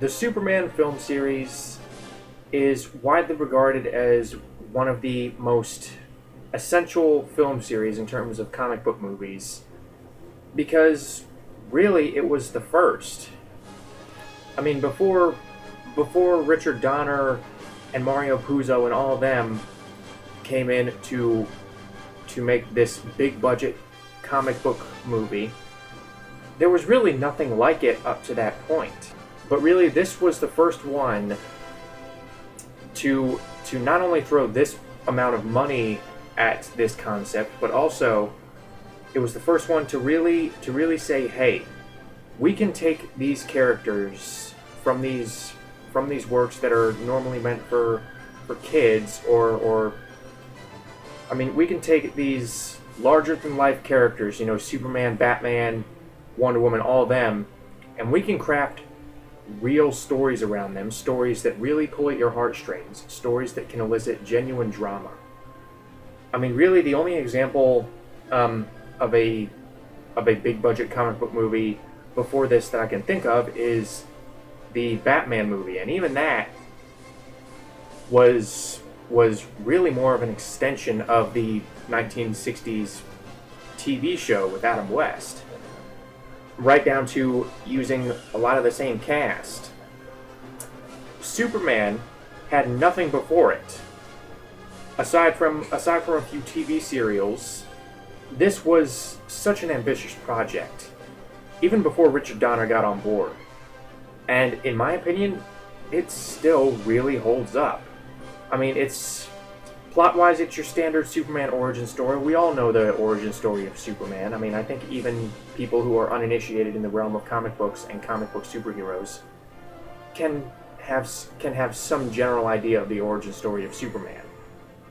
The Superman film series is widely regarded as one of the most essential film series in terms of comic book movies because really it was the first. I mean, before Richard Donner and Mario Puzo and all of them came in to make this big budget comic book movie, there was really nothing like it up to that point. But really, this was the first one to not only throw this amount of money at this concept, but also it was the first one to really say, hey, we can take these characters from these works that are normally meant for kids or I mean, we can take these larger than life characters, Superman, Batman, Wonder Woman, all of them, and we can craft real stories around them, stories that really pull at your heartstrings, stories that can elicit genuine drama. I mean, really, the only example of a big budget comic book movie before this that I can think of is the Batman movie, and even that was really more of an extension of the 1960s TV show with Adam West, right down to using a lot of the same cast. Superman had nothing before it. Aside from a few TV serials, this was such an ambitious project, even before Richard Donner got on board. And in my opinion, it still really holds up. I mean, plot-wise, it's your standard Superman origin story. We all know the origin story of Superman. I mean, I think even people who are uninitiated in the realm of comic books and comic book superheroes can have some general idea of the origin story of Superman.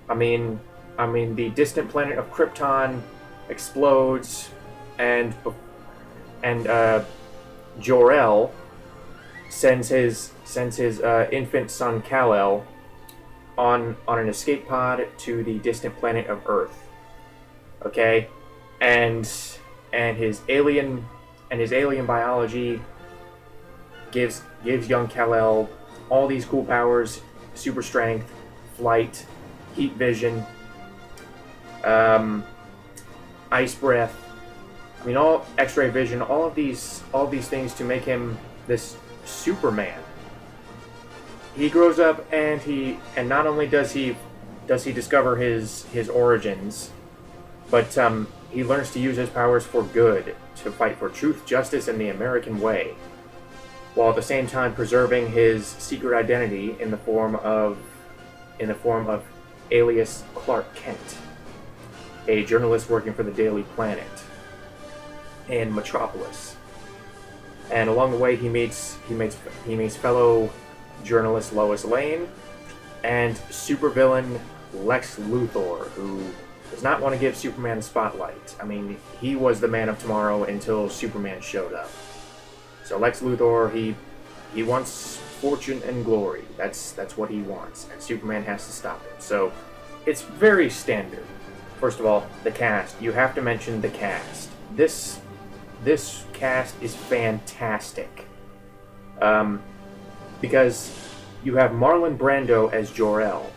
I mean, the distant planet of Krypton explodes, and Jor-El sends his infant son Kal-El on an escape pod to the distant planet of Earth. Okay, and his alien biology gives young Kal-El all these cool powers: super strength, flight, heat vision, ice breath. I mean, all X-ray vision. All of these things to make him this Superman. He grows up and not only does he discover his origins, but he learns to use his powers for good, to fight for truth, justice, and the American way, while at the same time preserving his secret identity in the form of alias Clark Kent, a journalist working for the Daily Planet in Metropolis. And along the way, he meets fellow journalist Lois Lane and supervillain Lex Luthor, who does not want to give Superman a spotlight. I mean, he was the man of tomorrow until Superman showed up. So Lex Luthor, he wants fortune and glory. That's what he wants, and Superman has to stop him. So it's very standard. First of all, the cast. You have to mention the cast. This cast is fantastic. Because you have Marlon Brando as Jor-El.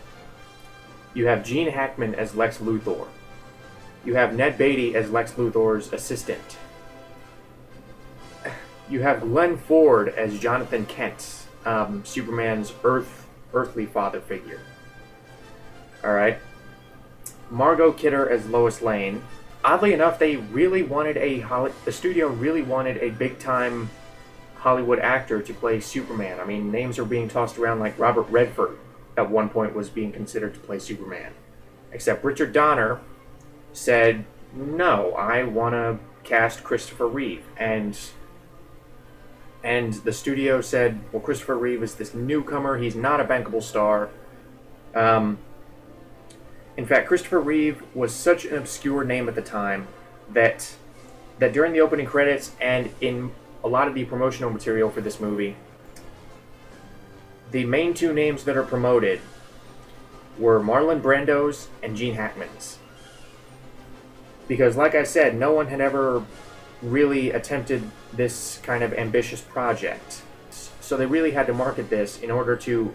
You have Gene Hackman as Lex Luthor. You have Ned Beatty as Lex Luthor's assistant. You have Glenn Ford as Jonathan Kent, Superman's earthly father figure. Alright. Margot Kidder as Lois Lane. Oddly enough, the studio really wanted a big-time Hollywood actor to play Superman. I mean, names are being tossed around like Robert Redford at one point was being considered to play Superman. Except Richard Donner said, no, I want to cast Christopher Reeve. And the studio said, well, Christopher Reeve is this newcomer. He's not a bankable star. In fact, Christopher Reeve was such an obscure name at the time that during the opening credits and in a lot of the promotional material for this movie, the main two names that are promoted were Marlon Brando's and Gene Hackman's. Because, like I said, no one had ever really attempted this kind of ambitious project. so they really had to market this in order to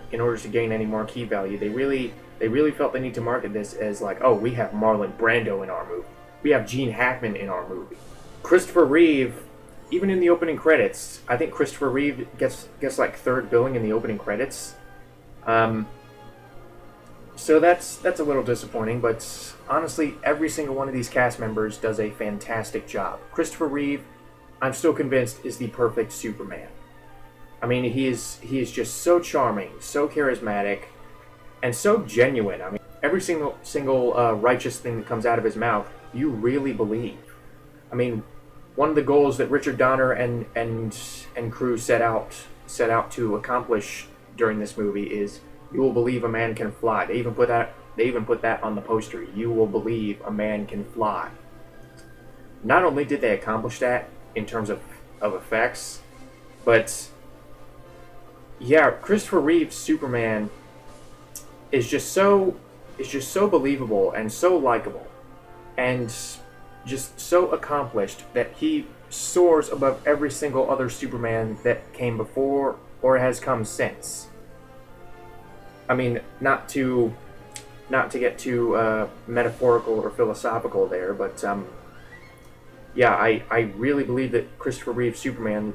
gain any marquee value. They really felt the need to market this as like, oh, we have Marlon Brando in our movie, we have Gene Hackman in our movie. Christopher Reeve, even in the opening credits, I think Christopher Reeve gets like third billing in the opening credits. So that's a little disappointing, but honestly, every single one of these cast members does a fantastic job. Christopher Reeve, I'm still convinced, is the perfect Superman. I mean, he is just so charming, so charismatic, and so genuine. I mean, every single righteous thing that comes out of his mouth, you really believe. I mean, one of the goals that Richard Donner and crew set out to accomplish during this movie is, you will believe a man can fly. They even put that on the poster. You will believe a man can fly. Not only did they accomplish that in terms of effects, but yeah, Christopher Reeve's Superman is just so believable and so likable and just so accomplished that he soars above every single other Superman that came before or has come since. I mean, not to get too metaphorical or philosophical there, but yeah, I really believe that Christopher Reeve's Superman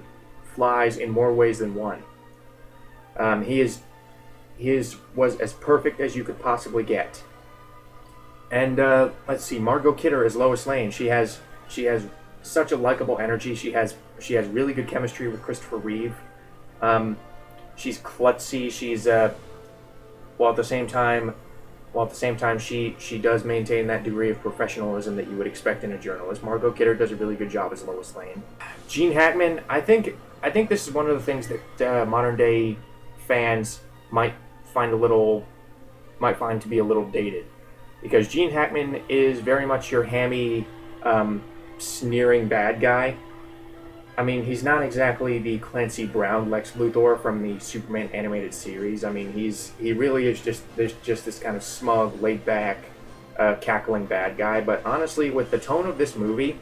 flies in more ways than one. He was as perfect as you could possibly get. And let's see, Margot Kidder as Lois Lane. She has such a likable energy. She has really good chemistry with Christopher Reeve. She's klutzy. She's while at the same time she does maintain that degree of professionalism that you would expect in a journalist. Margot Kidder does a really good job as Lois Lane. Gene Hackman, I think this is one of the things that modern day fans might find to be a little dated, because Gene Hackman is very much your hammy, sneering bad guy. I mean, he's not exactly the Clancy Brown Lex Luthor from the Superman animated series. I mean, he really is just this kind of smug, laid back, cackling bad guy. But honestly, with the tone of this movie,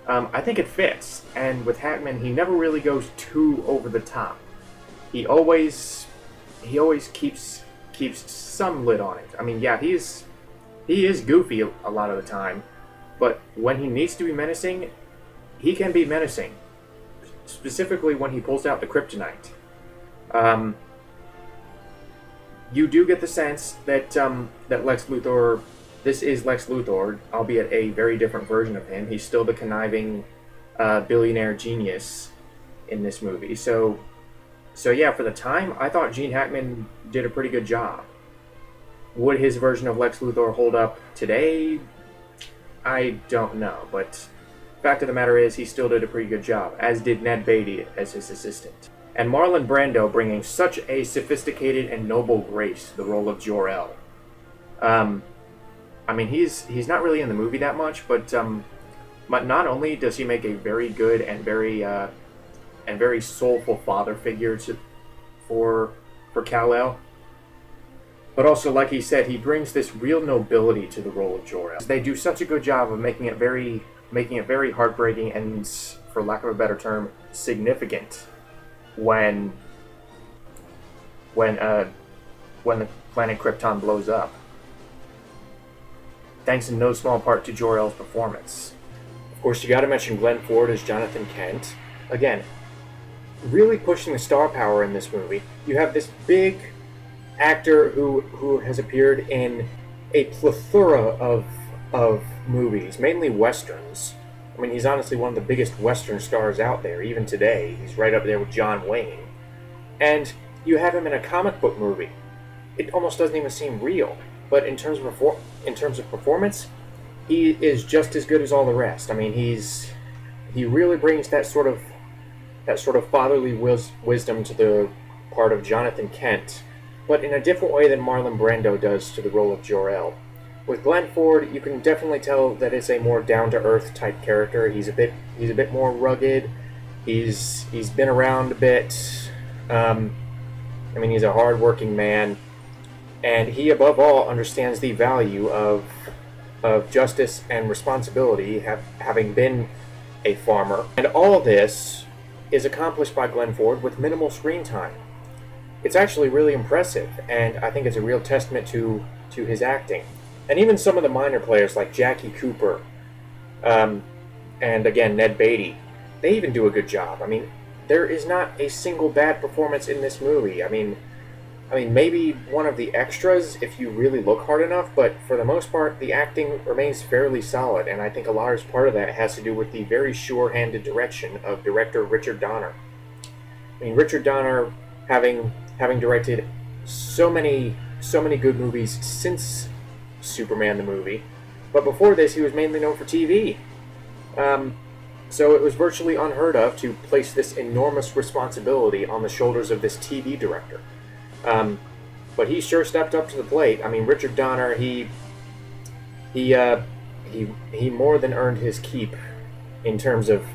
I think it fits. And with Hackman, he never really goes too over the top. He always keeps some lid on it. I mean, yeah, he is goofy a lot of the time, but when he needs to be menacing, he can be menacing. Specifically when he pulls out the kryptonite. You do get the sense that Lex Luthor, this is Lex Luthor, albeit a very different version of him. He's still the conniving billionaire genius in this movie. So yeah, for the time, I thought Gene Hackman did a pretty good job. Would his version of Lex Luthor hold up today? I don't know, but fact of the matter is, he still did a pretty good job, as did Ned Beatty as his assistant. And Marlon Brando bringing such a sophisticated and noble grace to the role of Jor-El. I mean, he's not really in the movie that much, but not only does he make a very good and very soulful father figure for Kal-El, but also, like he said, he brings this real nobility to the role of Jor-El. They do such a good job of making it very heartbreaking and, for lack of a better term, significant when the planet Krypton blows up. Thanks in no small part to Jor-El's performance. Of course, you gotta mention Glenn Ford as Jonathan Kent. Again, really pushing the star power in this movie. You have this big actor who has appeared in a plethora of movies, mainly westerns. I mean, he's honestly one of the biggest western stars out there, even today. He's right up there with John Wayne. And you have him in a comic book movie. It almost doesn't even seem real. But in terms of performance, he is just as good as all the rest. I mean, he really brings that sort of fatherly wisdom to the part of Jonathan Kent, but in a different way than Marlon Brando does to the role of Jor-El. With Glenn Ford, you can definitely tell that it's a more down-to-earth type character. He's a bit more rugged. He's been around a bit. I mean, he's a hard-working man, and he, above all, understands the value of justice and responsibility, having been a farmer. And all this is accomplished by Glenn Ford with minimal screen time. It's actually really impressive, and I think it's a real testament to his acting. And even some of the minor players like Jackie Cooper, and again Ned Beatty, they even do a good job. I mean, there is not a single bad performance in this movie. I mean, maybe one of the extras if you really look hard enough, but for the most part, the acting remains fairly solid, and I think a large part of that has to do with the very sure-handed direction of director Richard Donner. I mean, Richard Donner, having directed so many good movies since Superman the movie, but before this, he was mainly known for TV. So it was virtually unheard of to place this enormous responsibility on the shoulders of this TV director. But he sure stepped up to the plate. I mean, Richard Donner, he more than earned his keep in terms of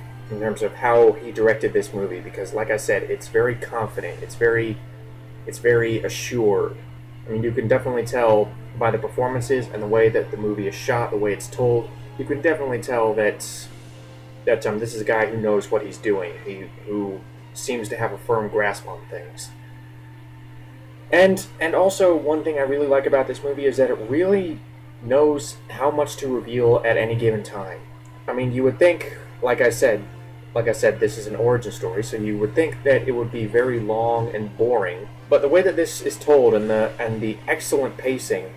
how he directed this movie, because, like I said, it's very confident. It's very assured. I mean, you can definitely tell by the performances and the way that the movie is shot, the way it's told. You can definitely tell that this is a guy who knows what he's doing. Who seems to have a firm grasp on things. And also, one thing I really like about this movie is that it really knows how much to reveal at any given time. I mean, you would think, like I said, this is an origin story, so you would think that it would be very long and boring. But the way that this is told and the excellent pacing,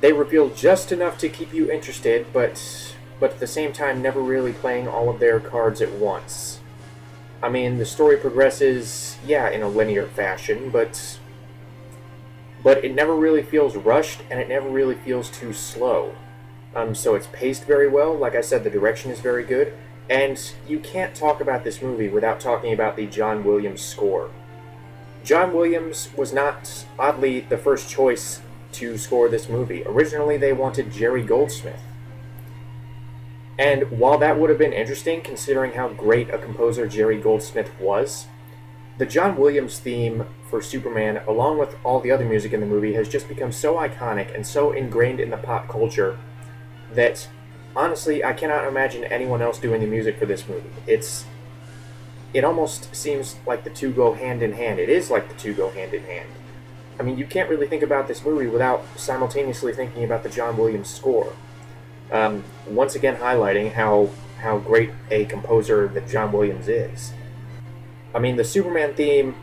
they reveal just enough to keep you interested, but at the same time never really playing all of their cards at once. I mean, the story progresses, in a linear fashion, but it never really feels rushed, and it never really feels too slow. So it's paced very well. Like I said, the direction is very good. And you can't talk about this movie without talking about the John Williams score. John Williams was not, oddly, the first choice to score this movie. Originally, they wanted Jerry Goldsmith. And while that would have been interesting, considering how great a composer Jerry Goldsmith was, the John Williams theme for Superman, along with all the other music in the movie, has just become so iconic and so ingrained in the pop culture that, honestly, I cannot imagine anyone else doing the music for this movie. It almost seems like the two go hand in hand. It is like the two go hand in hand. I mean, you can't really think about this movie without simultaneously thinking about the John Williams score. Once again highlighting how great a composer that John Williams is. I mean, the Superman theme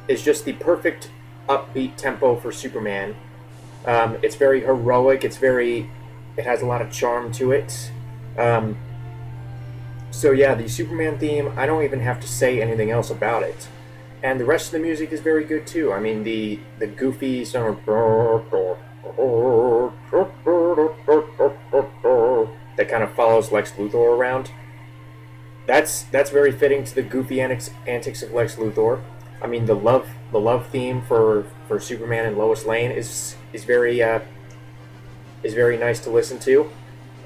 is just the perfect upbeat tempo for Superman. It's very heroic. It has a lot of charm to it. So yeah, the Superman theme, I don't even have to say anything else about it. And the rest of the music is very good too. I mean, the goofy sort of that kind of follows Lex Luthor around. That's very fitting to the goofy antics of Lex Luthor. I mean, the love theme for Superman and Lois Lane is very nice to listen to.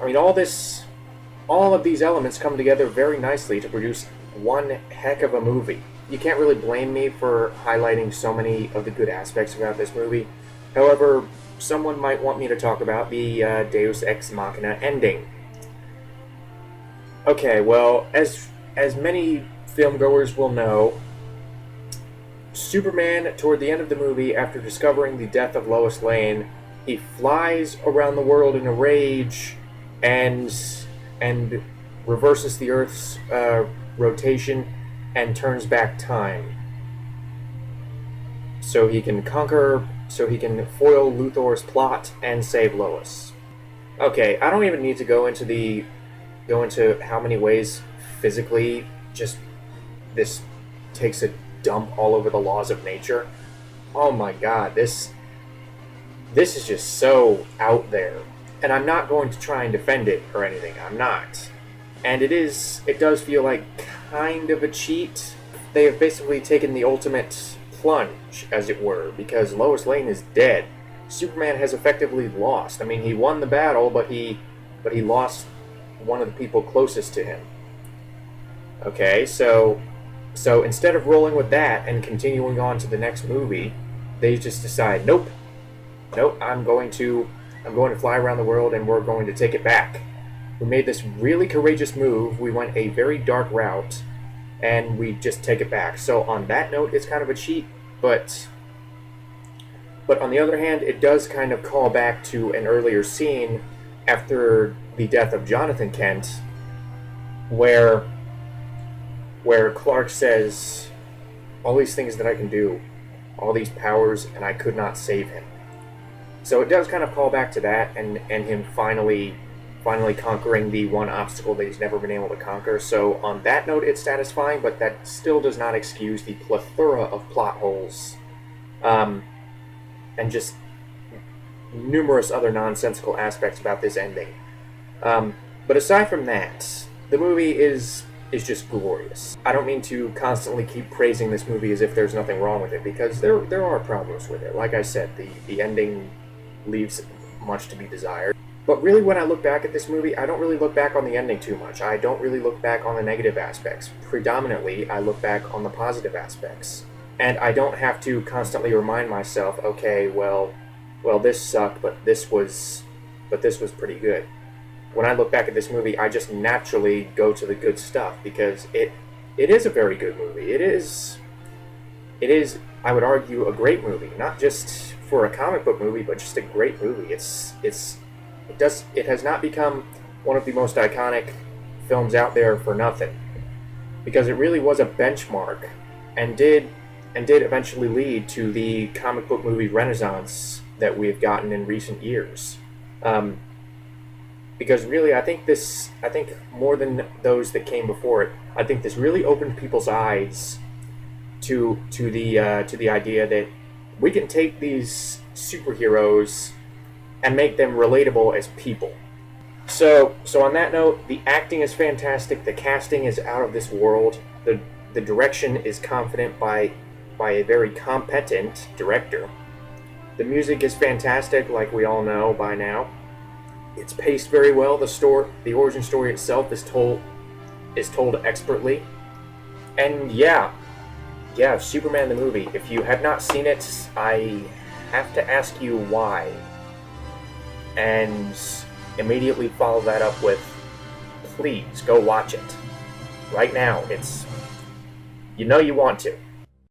I mean, all of these elements come together very nicely to produce one heck of a movie. You can't really blame me for highlighting so many of the good aspects about this movie. However, someone might want me to talk about the Deus Ex Machina ending. Okay, well, as many filmgoers will know, Superman, toward the end of the movie, after discovering the death of Lois Lane, he flies around the world in a rage and reverses the Earth's rotation and turns back time. So he can foil Luthor's plot and save Lois. Okay, I don't even need to go into how many ways physically just this takes a dump all over the laws of nature. Oh my god, this is just so out there. And I'm not going to try and defend it or anything. I'm not. And it does feel like kind of a cheat. They have basically taken the ultimate plunge, as it were, because Lois Lane is dead. Superman has effectively lost. I mean, he won the battle, but he lost one of the people closest to him. Okay, so instead of rolling with that and continuing on to the next movie, they just decide, nope, I'm going to fly around the world and we're going to take it back. We made this really courageous move. We went a very dark route, and we just take it back. So on that note, it's kind of a cheat, but on the other hand, it does kind of call back to an earlier scene after the death of Jonathan Kent, where Clark says, all these things that I can do, all these powers, and I could not save him. So it does kind of call back to that, and him finally conquering the one obstacle that he's never been able to conquer. So on that note, it's satisfying, but that still does not excuse the plethora of plot holes, and just numerous other nonsensical aspects about this ending. But aside from that, the movie is just glorious. I don't mean to constantly keep praising this movie as if there's nothing wrong with it, because there are problems with it. Like I said, the ending leaves much to be desired. But really, when I look back at this movie, I don't really look back on the ending too much. I don't really look back on the negative aspects. Predominantly, I look back on the positive aspects. And I don't have to constantly remind myself, okay, well, this sucked, but this was pretty good. When I look back at this movie, I just naturally go to the good stuff, because it is a very good movie. It is, I would argue, a great movie. Not just for a comic book movie, but just a great movie. It has not become one of the most iconic films out there for nothing, because it really was a benchmark, and did eventually lead to the comic book movie renaissance that we have gotten in recent years. Because really, I think more than those that came before it, I think this really opened people's eyes to the idea that we can take these superheroes and make them relatable as people. So on that note, the acting is fantastic, the casting is out of this world, the direction is confident by a very competent director. The music is fantastic, like we all know by now. It's paced very well. The origin story itself is told expertly. And yeah, Superman the movie. If you have not seen it, I have to ask you why. And immediately follow that up with, please go watch it. Right now. You want to.